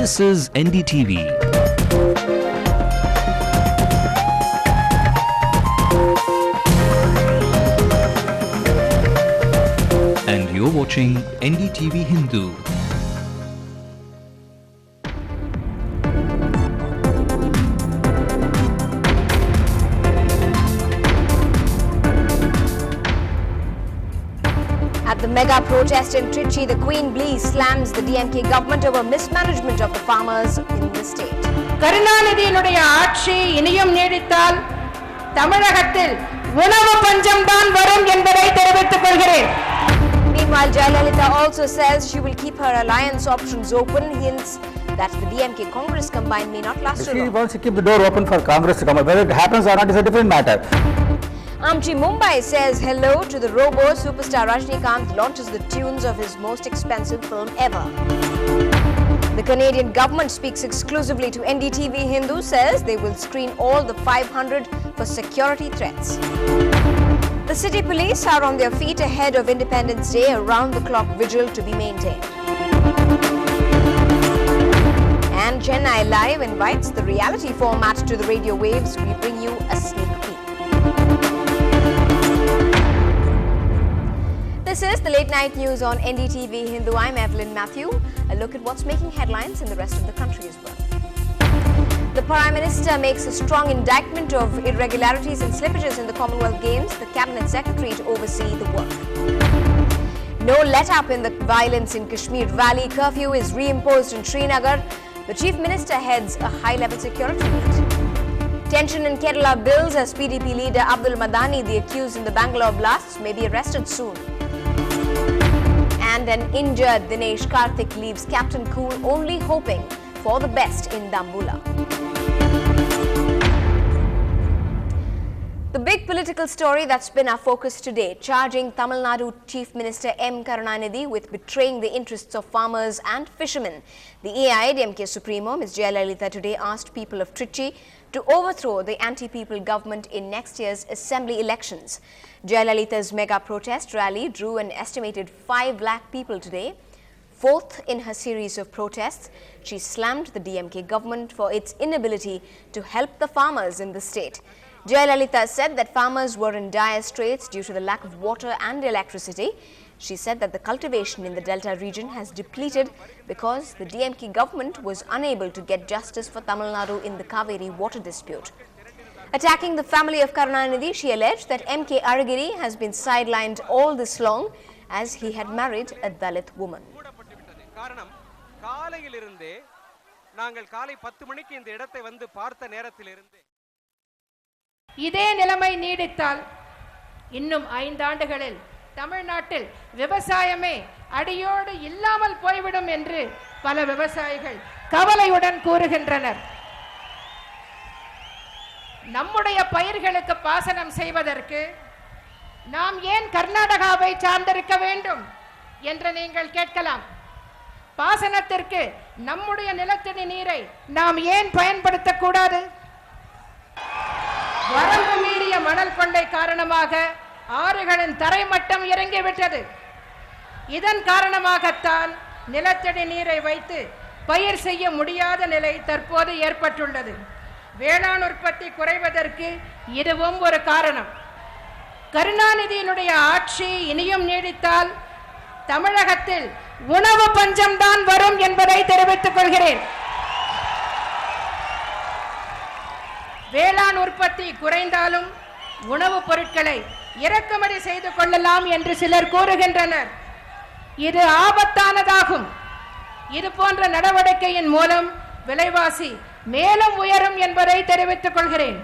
This is NDTV. And you're watching NDTV Hindu. At the mega protest in Trichy, the Queen Bee slams the DMK government over mismanagement of the farmers in the state. கருணாநிதியினுடைய ஆட்சி இனியும் நீடித்தால் தமிழகத்தில் உணவு பஞ்சம் தான் வரும் என்பதை தெரிவித்துக் கொள்கிறேன். Meanwhile, Jayalalitha also says she will keep her alliance options open, hints that the DMK Congress combined may not last too long. She wants to keep the door open for Congress to come. Whether it happens or not is a different matter. Amchi Mumbai says hello to the robo. Superstar Rajinikanth launches the tunes of his most expensive film ever. The Canadian government speaks exclusively to NDTV Hindu, says they will screen all the 500 for security threats. The city police are on their feet ahead of Independence Day, a round-the-clock vigil to be maintained. And Chennai Live invites the reality format to the radio waves. We bring you a sneak peek. This is the Late Night News on NDTV Hindu. I'm Evelyn Matthew. A look at what's making headlines in the rest of the country as well. The Prime Minister makes a strong indictment of irregularities and slippages in the Commonwealth Games. The Cabinet Secretary to oversee the work. No let-up in the violence in Kashmir Valley. Curfew is reimposed in Srinagar. The Chief Minister heads a high-level security meet. Tension in Kerala builds as PDP leader Abdul Madani, the accused in the Bangalore blasts, may be arrested soon. And an injured Dinesh Karthik leaves Captain Cool, only hoping for the best in Dambula. The big political story that's been our focus today, charging Tamil Nadu Chief Minister M. Karunanidhi with betraying the interests of farmers and fishermen. The AIADMK Supremo, Ms. Jayalalitha, today asked people of Trichy to overthrow the anti-people government in next year's assembly elections. Jayalalitha's mega protest rally drew an estimated 5 lakh people today. Fourth in her series of protests, she slammed the DMK government for its inability to help the farmers in the state. Jayalalitha said that farmers were in dire straits due to the lack of water and electricity. She said that the cultivation in the Delta region has depleted because the DMK government was unable to get justice for Tamil Nadu in the Kaveri water dispute. Attacking the family of Karunanidhi, she alleged that M.K. Aragiri has been sidelined all this long as he had married a Dalit woman. இதே நிலைமை நீடித்தால் இன்னும் 5 ஆண்டுகளில் தமிழ்நாட்டில் விவசாயமே அடியோடு இல்லாமல் போய்விடும் என்று பல விவசாயிகள் கவலையுடன் கூறுகின்றனர். நம்முடைய பயிர்களுக்கு பாசனம் செய்வதற்கு நாம் ஏன் கர்நாடகாவை சார்ந்திருக்க வேண்டும் என்று நீங்கள் கேட்கலாம். பாசனத்திற்கு நம்முடைய நிலத்தடி நீரை நாம் ஏன் பயன்படுத்தக்கூடாது? வரம்பு மீறிய மணல் கொள்ளை காரணமாக ஆறுகளின் தரைமட்டம் இறங்கிவிட்டது. இதன் காரணமாகத்தான் நிலத்தடி நீரை வைத்து பயிர் செய்ய முடியாத நிலை தற்போது ஏற்பட்டுள்ளது. வேளாண் உற்பத்தி குறைவதற்கு இதுவும் ஒரு காரணம். கருணாநிதியினுடைய ஆட்சி இனியும் நீடித்தால் தமிழகத்தில் உணவு பஞ்சம் தான் வரும் என்பதை தெரிவித்துக் கொள்கிறேன். வேளாண் உற்பத்தி குறைந்தாலும் உணவுப் பொருட்களை இறக்குமதி செய்து கொள்ளலாம் என்று சிலர் கூறுகின்றனர். இது ஆபத்தானதாகும். இது போன்ற நடவடிக்கையின் மூலம் விலைவாசி மேலும் உயரும் என்பதை தெரிவித்துக் கொள்கிறேன்.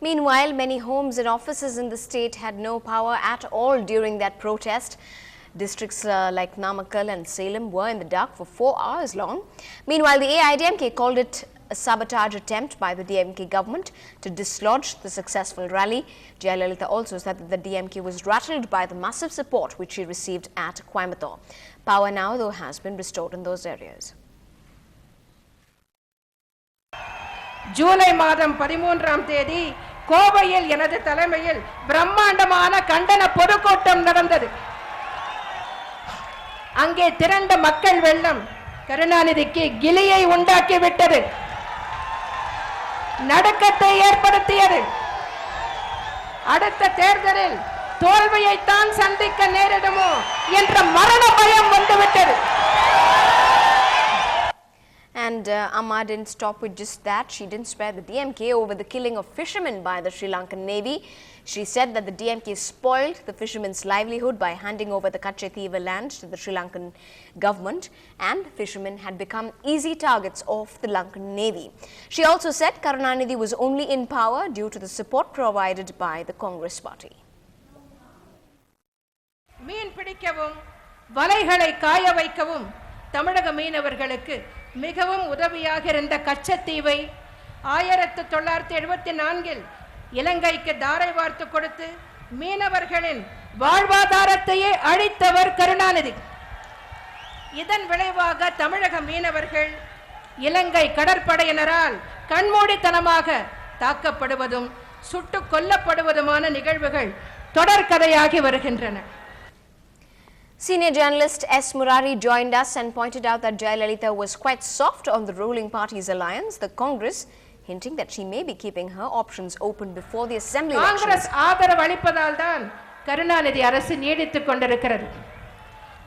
Meanwhile, many homes and offices in the state had no power at all during that protest. Districts like Namakkal and Salem were in the dark for 4 hours long. Meanwhile, the AIADMK called it a sabotage attempt by the DMK government to dislodge the successful rally. Jayalalitha also said that the DMK was rattled by the massive support which she received at Coimbatore. Power now, though, has been restored in those areas. July மாதம் 13ஆம் தேதி கோவையில் எனது தலைமையில் பிரம்மாண்டமான கண்டன பொதுக்கூட்டம் நடந்தது. அங்கே திரண்ட மக்கள் வெள்ளம் கருணாநிதிக்கு கிலியை உண்டாக்கி விட்டது, நடுக்கத்தை ஏற்படுத்தியது. அடுத்த தேர்தலில் தோல்வியைத்தான் சந்திக்க நேரிடுமோ என்ற மரண பயம் வந்துவிட்டது. And Amma didn't stop with just that. She didn't spare the DMK over the killing of fishermen by the Sri Lankan Navy. She said that the DMK spoiled the fishermen's livelihood by handing over the Kachetiva land to the Sri Lankan government, and fishermen had become easy targets of the Lankan Navy. She also said Karunanidhi was only in power due to the support provided by the Congress party. மீன் பிடிக்கவும் வலைகளை காய வைக்கவும் தமிழக மீனவர்களுக்கு மிகவும் உதவியாக இருந்த கச்சத்தீவை 1974 இலங்கைக்கு தாரை வார்த்து கொடுத்து மீனவர்களின் வாழ்வாதாரத்தையே அழித்தவர் கருணாநிதி. இதன் விளைவாக தமிழக மீனவர்கள் இலங்கை கடற்படையினரால் கண்மூடித்தனமாக தாக்கப்படுவதும் சுட்டுக் கொல்லப்படுவதுமான நிகழ்வுகள் தொடர்கதையாகி வருகின்றன. Senior journalist S. Murari joined us and pointed out that Jayalalitha was quite soft on the ruling party's alliance, the Congress, hinting that she may be keeping her options open before the assembly elections. Congress ஆதரவு அளிப்பதால் தான் கருணாநிதி அரசு நீடித்துக் கொண்டிருக்கிறது.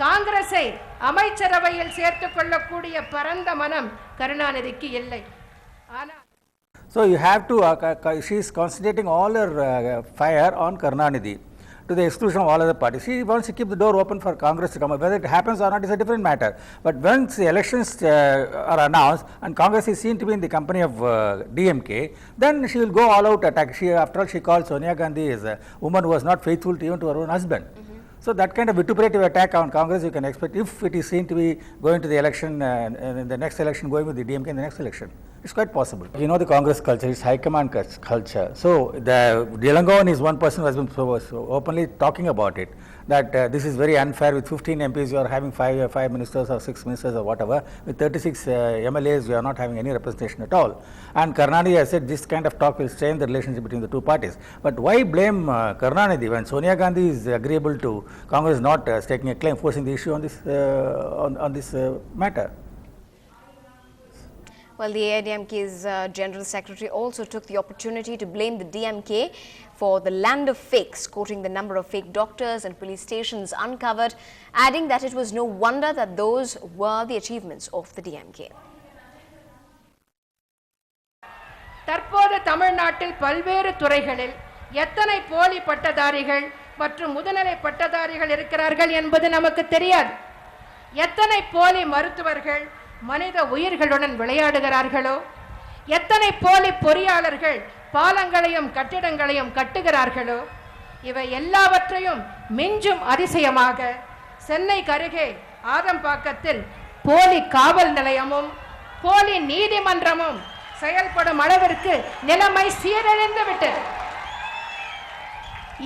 காங்கிரஸை அமைச்சரவையில் சேர்த்துக் கொள்ளக்கூடிய பரந்த மனம் கருணாநிதிக்கு இல்லை. ஆனால் So you have to, she is concentrating all her fire on Karunanidhi to the exclusion of all other parties. She wants to keep the door open for Congress to come up. Whether it happens or not is a different matter. But once the elections are announced and Congress is seen to be in the company of DMK, then she will go all out attack. She, after all, she called Sonia Gandhi as a woman who was not faithful to even to her own husband. So that kind of vituperative attack on Congress you can expect if it is seen to be going to the election, in the next election going with the DMK in the next election. It's quite possible. You know the Congress culture, it's high command culture. So the Delangovan is one person who has been so openly talking about it, that this is very unfair. With 15 MPs you are having 5 ministers or 6 ministers or whatever. With 36 MLAs you are not having any representation at all. And Karunanidhi has said this kind of talk will strain the relationship between the two parties. But why blame Karunanidhi when Sonia Gandhi is agreeable to Congress not taking a claim, forcing the issue on this matter? Well, the AIDMK's General Secretary also took the opportunity to blame the DMK for the land of fakes, quoting the number of fake doctors and police stations uncovered, adding that it was no wonder that those were the achievements of the DMK. தற்போது தமிழ்நாட்டில் பல்வேறு துறைகளில் எத்தனை போலி பட்டதாரிகள் மற்றும் முதுநிலை பட்டதாரிகள் இருக்கிறார்கள் என்பது நமக்கு தெரியாது. எத்தனை போலி மருத்துவர்கள் மனித உயிர்களுடன் விளையாடுகிறார்களோ, எத்தனை போலி பொறியாளர்கள் பாலங்களையும் கட்டிடங்களையும் கட்டுகிறார்களோ, இவை எல்லாவற்றையும் மிஞ்சும் அதிசயமாக சென்னைக்கு அருகே ஆதம்பாக்கத்தில் போலி காவல் நிலையமும் போலி நீதிமன்றமும் செயல்படும் அளவிற்கு நிலைமை சீரழிந்து விட்டது.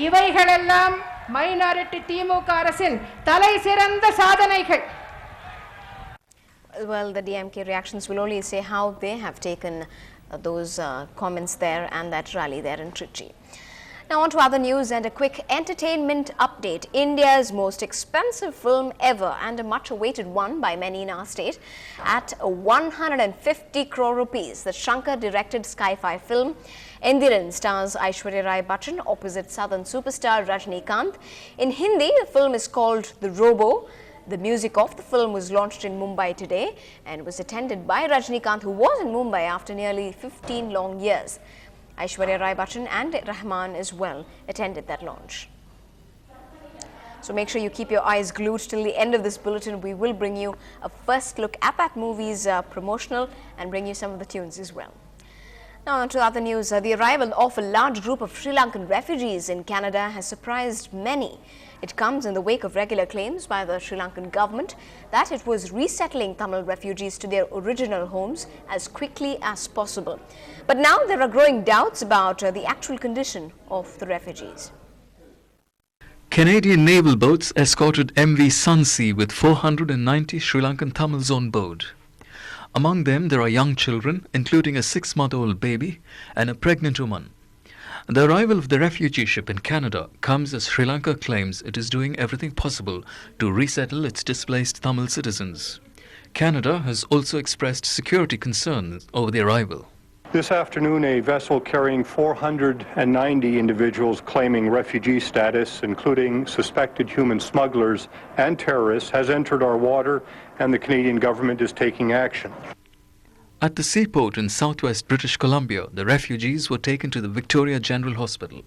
இவைகளெல்லாம் மைனாரிட்டி திமுக அரசின் தலை சிறந்த சாதனைகள். Well, the DMK reactions will only say how they have taken those comments there and that rally there in Trichy. Now on to other news and a quick entertainment update. India's most expensive film ever and a much awaited one by many in our state at 150 crore rupees. The Shankar directed sci-fi film Endiran stars Aishwarya Rai Bachchan opposite southern superstar Rajinikanth. In Hindi, the film is called The Robo. The music of the film was launched in Mumbai today and was attended by Rajinikanth, who was in Mumbai after nearly 15 long years. Aishwarya Rai Bachchan and Rahman as well attended that launch. So make sure you keep your eyes glued till the end of this bulletin. We will bring you a first look at that movie's promotional and bring you some of the tunes as well. Now on to other news. The arrival of a large group of Sri Lankan refugees in Canada has surprised many. It comes in the wake of regular claims by the Sri Lankan government that it was resettling Tamil refugees to their original homes as quickly as possible. But now there are growing doubts about the actual condition of the refugees. Canadian naval boats escorted MV Sunsea with 490 Sri Lankan Tamils on board. Among them, there are young children, including a 6-month-old baby and a pregnant woman. The arrival of the refugee ship in Canada comes as Sri Lanka claims it is doing everything possible to resettle its displaced Tamil citizens. Canada has also expressed security concerns over the arrival. This afternoon, a vessel carrying 490 individuals claiming refugee status, including suspected human smugglers and terrorists, has entered our water, and the Canadian government is taking action. At the seaport in southwest British Columbia, the refugees were taken to the Victoria General Hospital.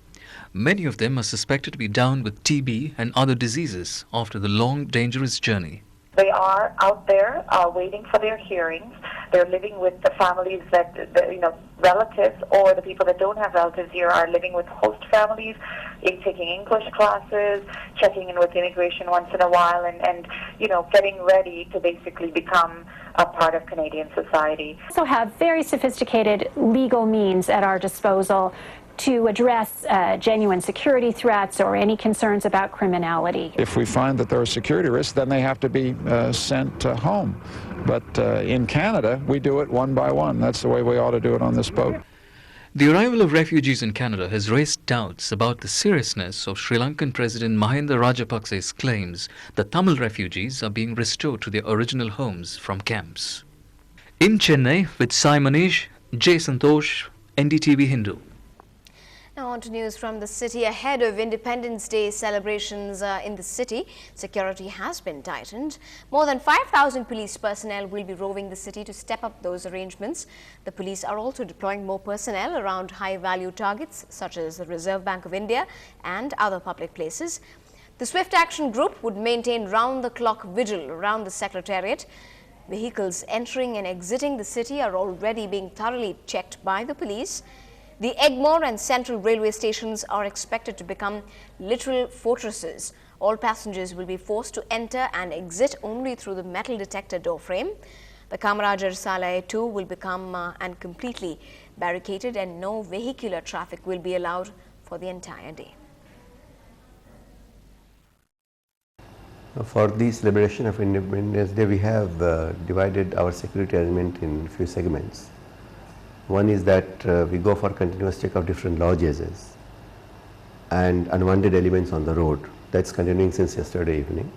Many of them are suspected to be down with TB and other diseases after the long, dangerous journey. They are out there waiting for their hearings. They're living with the families that, relatives or the people that don't have relatives here are living with host families, taking English classes, checking in with immigration once in a while, and getting ready to basically become a part of Canadian society. We also have very sophisticated legal means at our disposal to address genuine security threats or any concerns about criminality. If we find that there are security risks, then they have to be sent home. But in Canada, we do it one by one. That's the way we ought to do it on this boat. The arrival of refugees in Canada has raised doubts about the seriousness of Sri Lankan President Mahinda Rajapaksa's claims that Tamil refugees are being restored to their original homes from camps. In Chennai, with Sai Manish, J. Santosh, NDTV Hindu. Now on to news from the city. Ahead of Independence Day celebrations in the city, security has been tightened. More than 5,000 police personnel will be roving the city to step up those arrangements. The police are also deploying more personnel around high-value targets such as the Reserve Bank of India and other public places. The Swift Action Group would maintain round-the-clock vigil around the Secretariat. Vehicles entering and exiting the city are already being thoroughly checked by the police. The Egmore and Central railway stations are expected to become literal fortresses. All passengers will be forced to enter and exit only through the metal detector door frame. The Kamarajar Salai too will become and completely barricaded, and no vehicular traffic will be allowed for the entire day. For the celebration of Independence Day, we have divided our security arrangement in few segments. One is that we go for continuous check of different lodges and unwanted elements on the road. That's continuing since yesterday evening.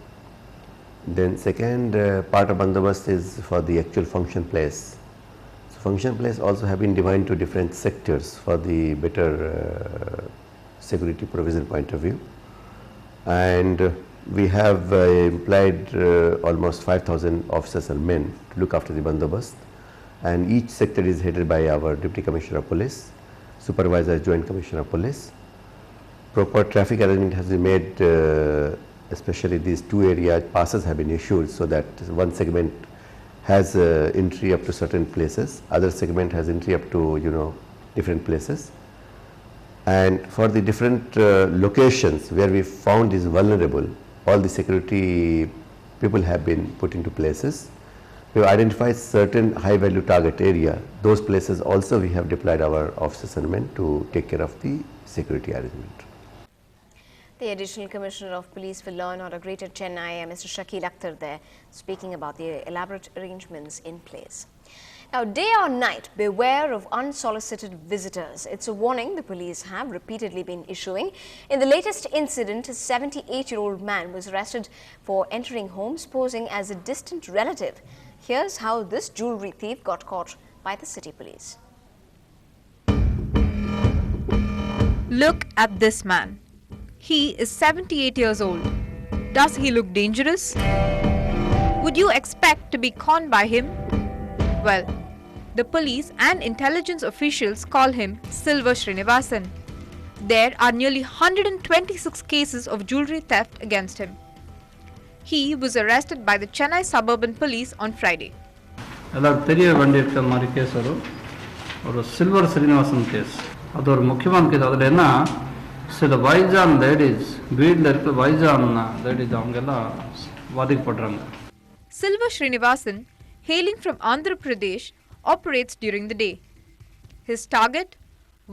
Then second part of bandobast is for the actual function place. So function place also have been divided into different sectors for the better security provision point of view. And we have employed almost 5,000 officers and men to look after the bandobast. And each sector is headed by our Deputy Commissioner of Police, Supervisor Joint Commissioner of Police. Proper traffic arrangement has been made, especially these two area passes have been issued so that one segment has entry up to certain places, other segment has entry up to different places. And for the different locations where we found is vulnerable, all the security people have been put into places. We have identified certain high value target area. Those places also we have deployed our officers and men to take care of the security arrangement. The Additional Commissioner of Police for Law and Order Greater Chennai, Mr. Shakil Akhtar there, speaking about the elaborate arrangements in place. Now, day or night, beware of unsolicited visitors. It's a warning the police have repeatedly been issuing. In the latest incident, a 78-year-old man was arrested for entering homes posing as a distant relative. Here's how this jewelry thief got caught by the city police. Look at this man. He is 78 years old. Does he look dangerous? Would you expect to be conned by him? Well, the police and intelligence officials call him Silver Srinivasan. There are nearly 126 cases of jewelry theft against him. He was arrested by the Chennai Suburban Police on Friday. Silver Srinivasan case. That's a mukhyaman case. சில வைஜான் ladies வீட்டில் இருக்க வைஜான் ladies அவங்கெல்லாம் பாதிக்கப்படுறாங்க. Silver Srinivasan, hailing from Andhra Pradesh, operates during the day. His target?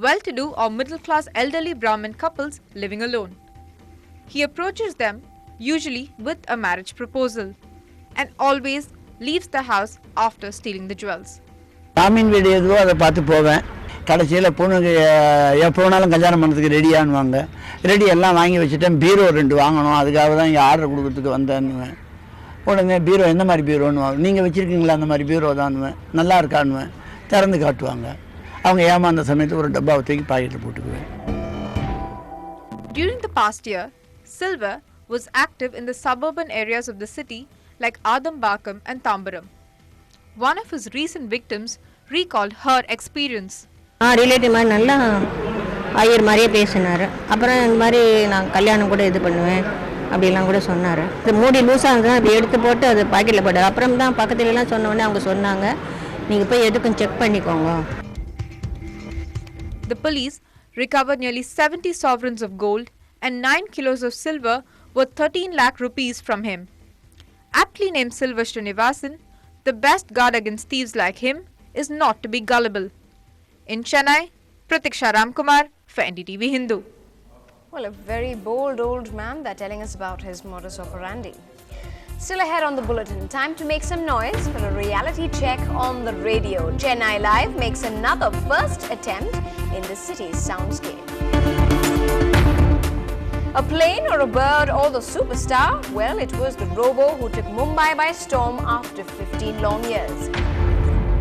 Well-to-do or middle-class elderly Brahmin couples living alone. He approaches them, usually with a marriage proposal, and always leaves the house after stealing the jewels. சாமியின் வீடு எதுவோ அதை பார்த்து போவேன். கடைசியில் பொண்ணுக்கு எப்போ வேணாலும் கல்யாணம் பண்ணுறதுக்கு ரெடியானுவாங்க. ரெடி எல்லாம் வாங்கி வச்சுட்டேன். பீரோ 2 வாங்கணும், அதுக்காக தான் இங்கே ஆர்டர் கொடுக்கறதுக்கு வந்தேன்னுவேன். உடனே பீரோ எந்த மாதிரி பீரோன்னு நீங்கள் வச்சுருக்கீங்களா அந்த மாதிரி பீரோ தான்னுவேன், நல்லா இருக்கான்னுவேன், திறந்து காட்டுவாங்க. அவங்க ஏமாந்த சமயத்தில் ஒரு டப்பாவை தூக்கி பாக்கெட்டில் போட்டுக்குவேன். During the past year, Silver was active in the suburban areas of the city like Adambakam and Tambaram. One of his recent victims recalled her experience. Relative மாதிரி நல்லா ஐயர் மாதிரியே பேசினார். அப்புறம் இந்த மாதிரி நான் கல்யாணம் கூட இது பண்ணுவேன் அப்படிலாம் கூட சொன்னார். இது மூடி லூஸாக இருந்தால் அப்படி எடுத்து போட்டு அது பாக்கெட்டில் போட்டார். அப்புறம் தான் பக்கத்துலலாம் சொன்னோடனே அவங்க சொன்னாங்க, நீங்கள் போய் எதுக்கும் செக் பண்ணிக்கோங்க. The police recovered nearly 70 sovereigns of gold and 9 kilos of silver worth 13 lakh rupees from him. Aptly named Silver Srinivasan, the best guard against thieves like him is not to be gullible. In Chennai, Pratiksha Ramkumar for NDTV Hindu. Well, a very bold old man that's telling us about his modus operandi. Still ahead on the bulletin, time to make some noise for a reality check on the radio. Chennai Live makes another first attempt in the city's soundscape. A plane or a bird or the superstar? Well, it was the robo who took Mumbai by storm after 15 long years.